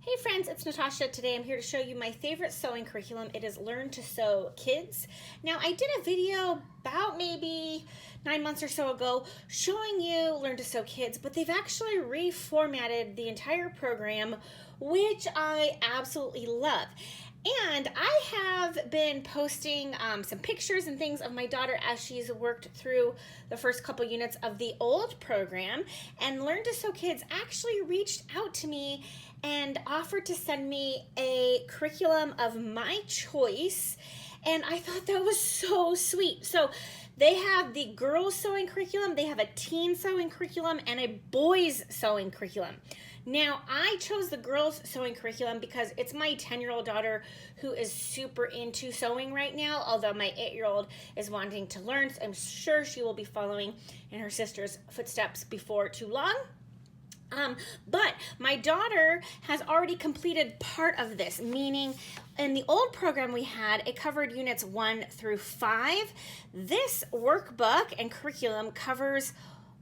Hey friends, it's Natasha. Today I'm here to show you my favorite sewing curriculum. It is Learn to Sew Kids. Now I did a video about maybe 9 months or so ago showing you Learn to Sew Kids, but they've actually reformatted the entire program, which I absolutely love. And I have been posting some pictures and things of my daughter as she's worked through the first couple units of the old program. And Learn to Sew Kids actually reached out to me and offered to send me a curriculum of my choice. And I thought that was so sweet. So they have the girls sewing curriculum, they have a teen sewing curriculum, and a boys sewing curriculum. Now, I chose the girls sewing curriculum because it's my 10-year-old daughter who is super into sewing right now, although my 8-year-old is wanting to learn. So I'm sure she will be following in her sister's footsteps before too long. But my daughter has already completed part of this, meaning in the old program we had, it covered units 1 through 5. This workbook and curriculum covers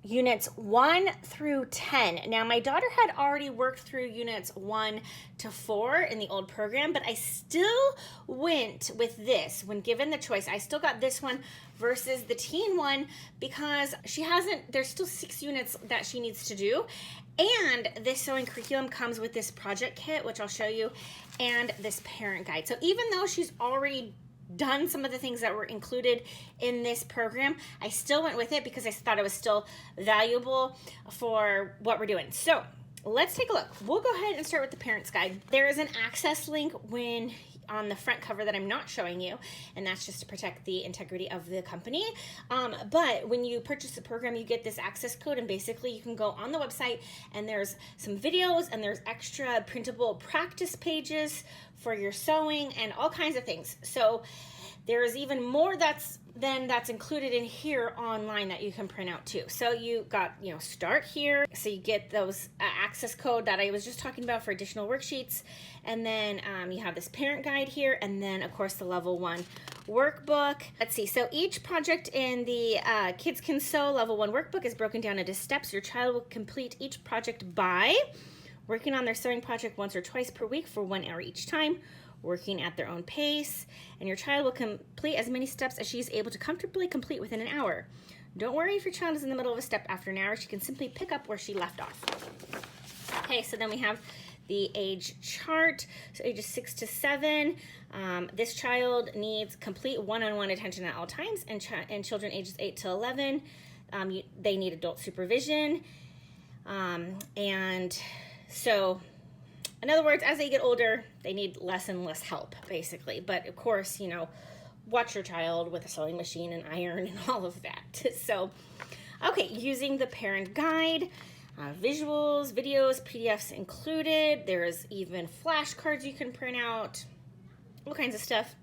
units 1 through 10. Now, my daughter had already worked through units 1 to 4 in the old program, but I still went with this when given the choice. I still got this one versus the teen one because there's still 6 units that she needs to do. And this sewing curriculum comes with this project kit, which I'll show you, and this parent guide. So even though she's already done some of the things that were included in this program, I still went with it because I thought it was still valuable for what we're doing. So let's take a look. We'll go ahead and start with the parent's guide. There is an access link on the front cover that I'm not showing you, and that's just to protect the integrity of the company. But when you purchase the program, you get this access code, and basically you can go on the website and there's some videos and there's extra printable practice pages for your sewing and all kinds of things. So there is even more that's included in here online that you can print out too. So you got, start here. So you get those access code that I was just talking about for additional worksheets. And then you have this parent guide here. And then of course the level 1 workbook. Let's see. So each project in the Kids Can Sew level 1 workbook is broken down into steps. Your child will complete each project by working on their sewing project once or twice per week for 1 hour each time, working at their own pace, and your child will complete as many steps as she is able to comfortably complete within an hour. Don't worry if your child is in the middle of a step after an hour. She can simply pick up where she left off. Okay, so then we have the age chart. So ages 6 to 7. This child needs complete one-on-one attention at all times, and children ages 8 to 11, they need adult supervision. And so in other words, as they get older, they need less and less help, basically. But of course, watch your child with a sewing machine and iron and all of that. So, okay, using the parent guide, visuals, videos, PDFs included. There's even flashcards you can print out, all kinds of stuff.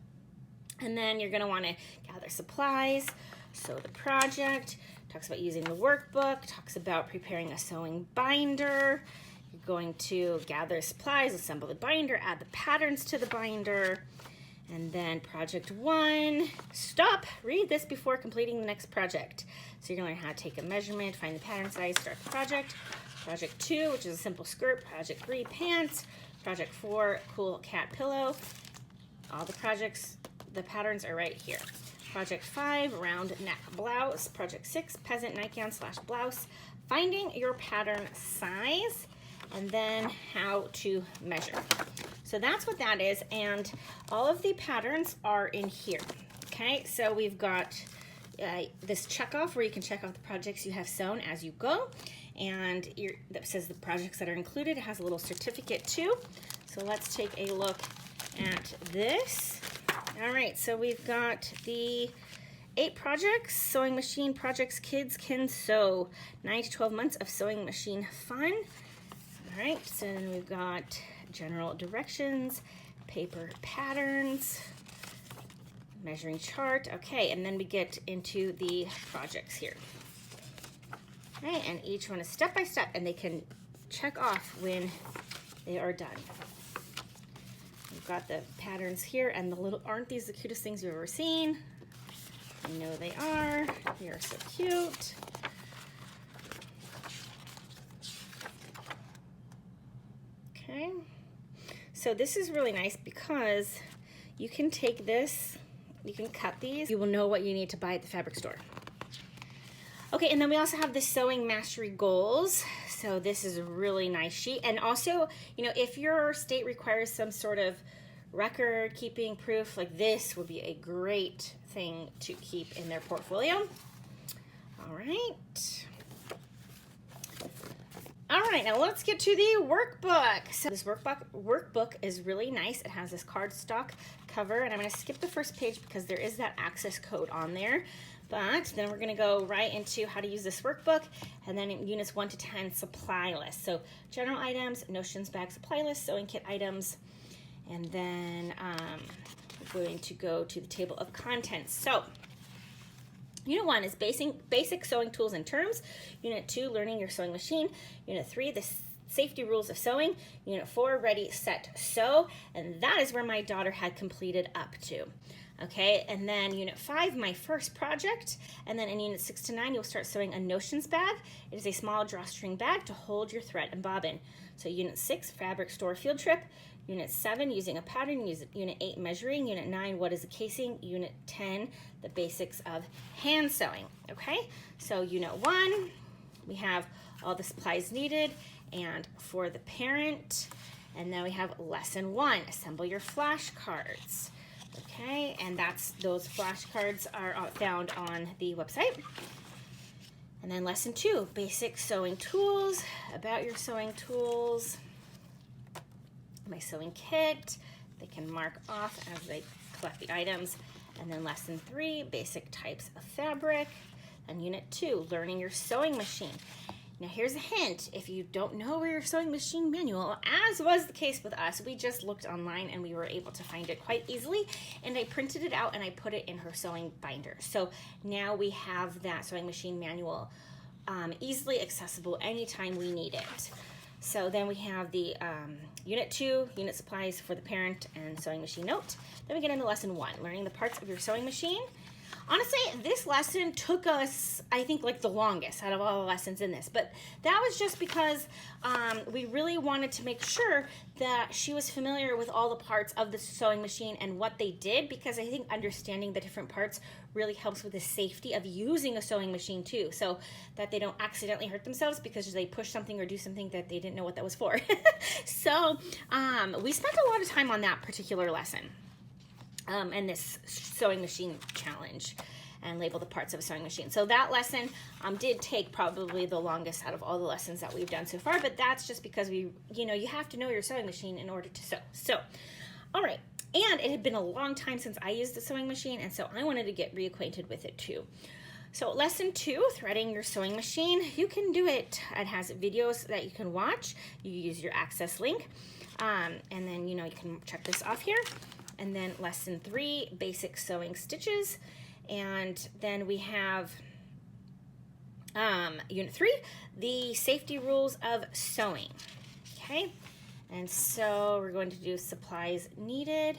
And then you're going to want to gather supplies. So the project talks about using the workbook, talks about preparing a sewing binder. You're going to gather supplies, assemble the binder, add the patterns to the binder, and then project 1, stop, read this before completing the next project. So you're going to learn how to take a measurement, find the pattern size, start the project. Project 2, which is a simple skirt. Project 3, pants. Project 4, cool cat pillow. All the projects, the patterns are right here. Project 5, round neck blouse. Project 6, peasant nightgown / blouse. Finding your pattern size, and then how to measure. So that's what that is, and all of the patterns are in here. Okay, so we've got this checkoff where you can check off the projects you have sewn as you go, and that says the projects that are included. It has a little certificate too. So let's take a look at this. All right, so we've got the 8 projects, sewing machine projects kids can sew. 9 to 12 months of sewing machine fun. All right, so then we've got general directions, paper patterns, measuring chart. Okay, and then we get into the projects here. All right, and each one is step by step, and they can check off when they are done. We've got the patterns here, and aren't these the cutest things you've ever seen? I know they are. They are so cute. Okay. So this is really nice because you can take this, you can cut these, you will know what you need to buy at the fabric store. Okay, and then we also have the Sewing Mastery Goals. So this is a really nice sheet. And also, you know, if your state requires some sort of record keeping proof, like this would be a great thing to keep in their portfolio. All right. All right, now let's get to the workbook. So this workbook is really nice. It has this cardstock cover, and I'm going to skip the first page because there is that access code on there. But then we're going to go right into how to use this workbook, and then in units 1 to 10, supply list. So general items, notions, bag, supply list, sewing kit items, and then we're going to go to the table of contents. So Unit 1 is basic sewing tools and terms. Unit 2, learning your sewing machine. Unit 3, the safety rules of sewing. Unit 4, ready, set, sew. And that is where my daughter had completed up to. Okay, and then Unit 5, my first project. And then in Unit 6 to 9, you'll start sewing a notions bag. It is a small drawstring bag to hold your thread and bobbin. So Unit 6, fabric store field trip. Unit 7, using a pattern. Unit 8, measuring. Unit 9, what is a casing? Unit 10, the basics of hand sewing. Okay, so Unit 1, we have all the supplies needed and for the parent. And then we have Lesson 1, assemble your flashcards. Okay, and those flashcards are found on the website. And then Lesson 2, basic sewing tools, about your sewing tools, my sewing kit. They can mark off as they collect the items. And then Lesson 3, basic types of fabric. And Unit 2, learning your sewing machine. Now here's a hint, if you don't know where your sewing machine manual, as was the case with us, we just looked online and we were able to find it quite easily, and I printed it out and I put it in her sewing binder. So now we have that sewing machine manual easily accessible anytime we need it. So then we have the Unit 2, unit supplies for the parent and sewing machine note. Then we get into Lesson 1, learning the parts of your sewing machine. Honestly, this lesson took us, I think, like the longest out of all the lessons in this. But that was just because we really wanted to make sure that she was familiar with all the parts of the sewing machine and what they did, because I think understanding the different parts really helps with the safety of using a sewing machine too, so that they don't accidentally hurt themselves because they push something or do something that they didn't know what that was for. So we spent a lot of time on that particular lesson. And this sewing machine challenge, and label the parts of a sewing machine. So that lesson did take probably the longest out of all the lessons that we've done so far, but that's just because you have to know your sewing machine in order to sew. So, all right. And it had been a long time since I used the sewing machine, and so I wanted to get reacquainted with it too. So Lesson 2, threading your sewing machine. You can do it. It has videos that you can watch. You use your access link, and then you can check this off here. And then Lesson 3, basic sewing stitches. And then we have Unit 3, the safety rules of sewing. Okay, and so we're going to do supplies needed,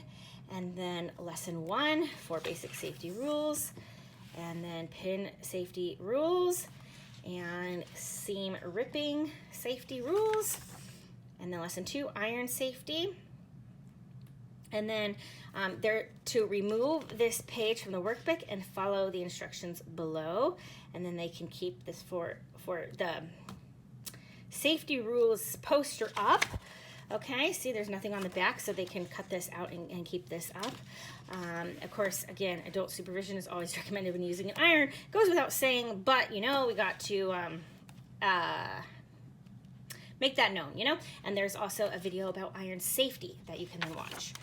and then Lesson 1 for basic safety rules, and then pin safety rules, and seam ripping safety rules, and then Lesson 2, iron safety. And then they're to remove this page from the workbook and follow the instructions below. And then they can keep this for the safety rules poster up. Okay, see there's nothing on the back, so they can cut this out and keep this up. Of course, again, adult supervision is always recommended when using an iron. Goes without saying, but we got to make that known, And there's also a video about iron safety that you can then watch.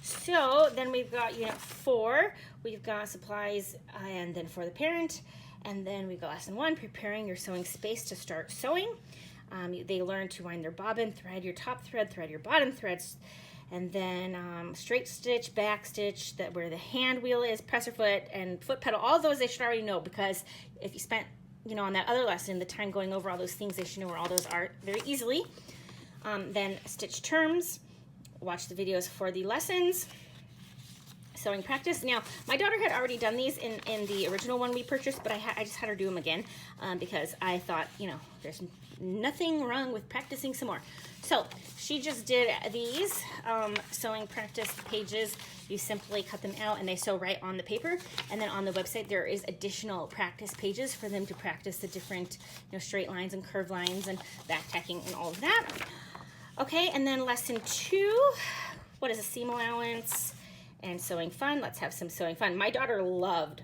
So then we've got Unit 4, we've got supplies and then for the parent, and then we've got Lesson 1, preparing your sewing space to start sewing. They learn to wind their bobbin, thread your top thread, thread your bottom threads, and then straight stitch, back stitch, where the hand wheel is, presser foot, and foot pedal. All those they should already know, because if you spent on that other lesson the time going over all those things, they should know where all those are very easily. Then stitch terms. Watch the videos for the lessons. sewing practice. Now, my daughter had already done these in the original one we purchased, but I just had her do them again because I thought, you know, there's nothing wrong with practicing some more. So she just did these sewing practice pages. You simply cut them out and they sew right on the paper. And then on the website, there is additional practice pages for them to practice the different, you know, straight lines and curved lines and back tacking and all of that. Okay, and then lesson 2, what is a seam allowance and sewing fun? Let's have some sewing fun. My daughter loved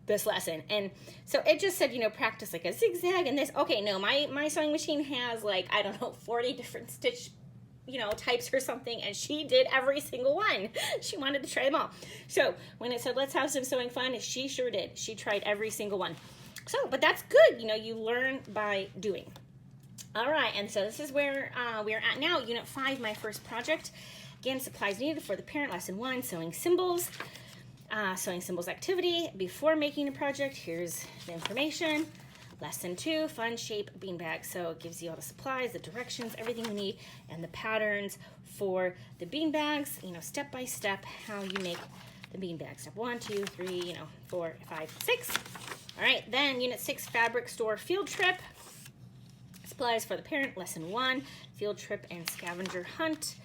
this lesson, and so it just said, you know, practice like a zigzag and this. Okay, no, my sewing machine has like, I don't know, 40 different stitch, you know, types or something, and she did every single one. She wanted to try them all. So when it said let's have some sewing fun, she sure did. She tried every single one. So, but that's good, you know, you learn by doing. All right, and so this is where we're at now, Unit 5, my first project. Again, supplies needed for the parent. Lesson 1, sewing symbols. Sewing symbols activity. Before making a project, here's the information. Lesson 2, fun shape beanbag. So it gives you all the supplies, the directions, everything you need, and the patterns for the beanbags, you know, step by step, how you make the beanbag. Step 1, 2, 3, you know, 4, 5, 6. All right, then Unit 6, fabric store field trip. Supplies for the parent. Lesson 1, field trip and scavenger hunt.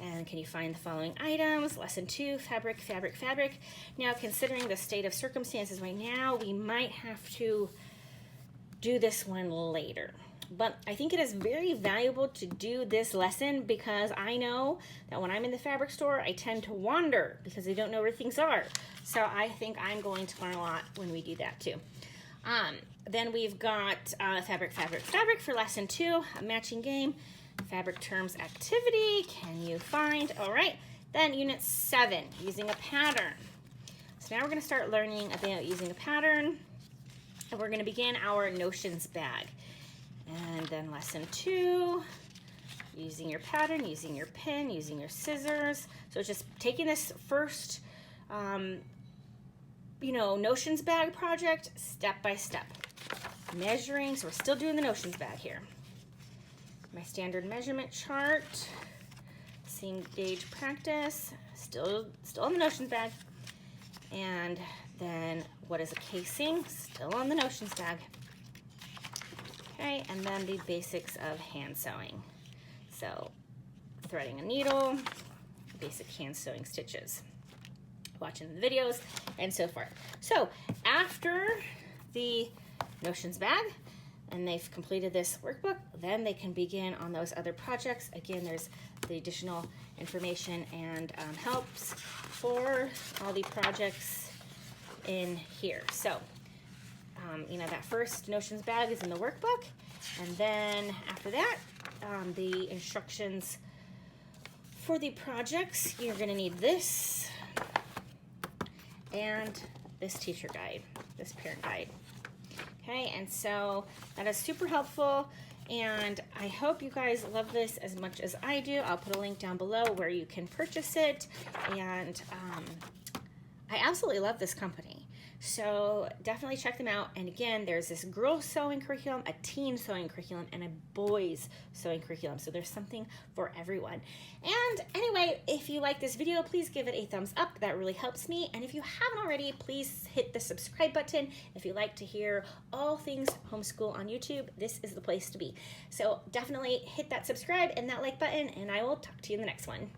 And can you find the following items? Lesson 2, fabric, fabric, fabric. Now, considering the state of circumstances right now, we might have to do this one later. But I think it is very valuable to do this lesson because I know that when I'm in the fabric store, I tend to wander because I don't know where things are. So I think I'm going to learn a lot when we do that too. Then we've got fabric, fabric, fabric for lesson 2, a matching game. Fabric terms activity, can you find? All right, then unit 7, using a pattern. So now we're going to start learning about using a pattern, and we're going to begin our notions bag. And then lesson 2, using your pattern, using your pin, using your scissors. So just taking this first, you know, notions bag project step by step. Measuring, so we're still doing the notions bag here. My standard measurement chart, seam gauge practice, still on the notions bag. And then what is a casing? Still on the notions bag. Okay, and then the basics of hand sewing. So threading a needle, basic hand sewing stitches, watching the videos, and so forth. So after the notions bag, and they've completed this workbook, then they can begin on those other projects. Again, there's the additional information and helps for all the projects in here. So, you know, that first notions bag is in the workbook, and then after that, the instructions for the projects, you're gonna need this and this teacher guide, this parent guide. Okay, and so that is super helpful, and I hope you guys love this as much as I do. I'll put a link down below where you can purchase it, and I absolutely love this company. So definitely check them out. And again, there's this girls sewing curriculum, a teen sewing curriculum, and a boys sewing curriculum. So there's something for everyone. And anyway, if you like this video, please give it a thumbs up. That really helps me. And if you haven't already, please hit the subscribe button. If you like to hear all things homeschool on YouTube, this is the place to be. So definitely hit that subscribe and that like button, and I will talk to you in the next one.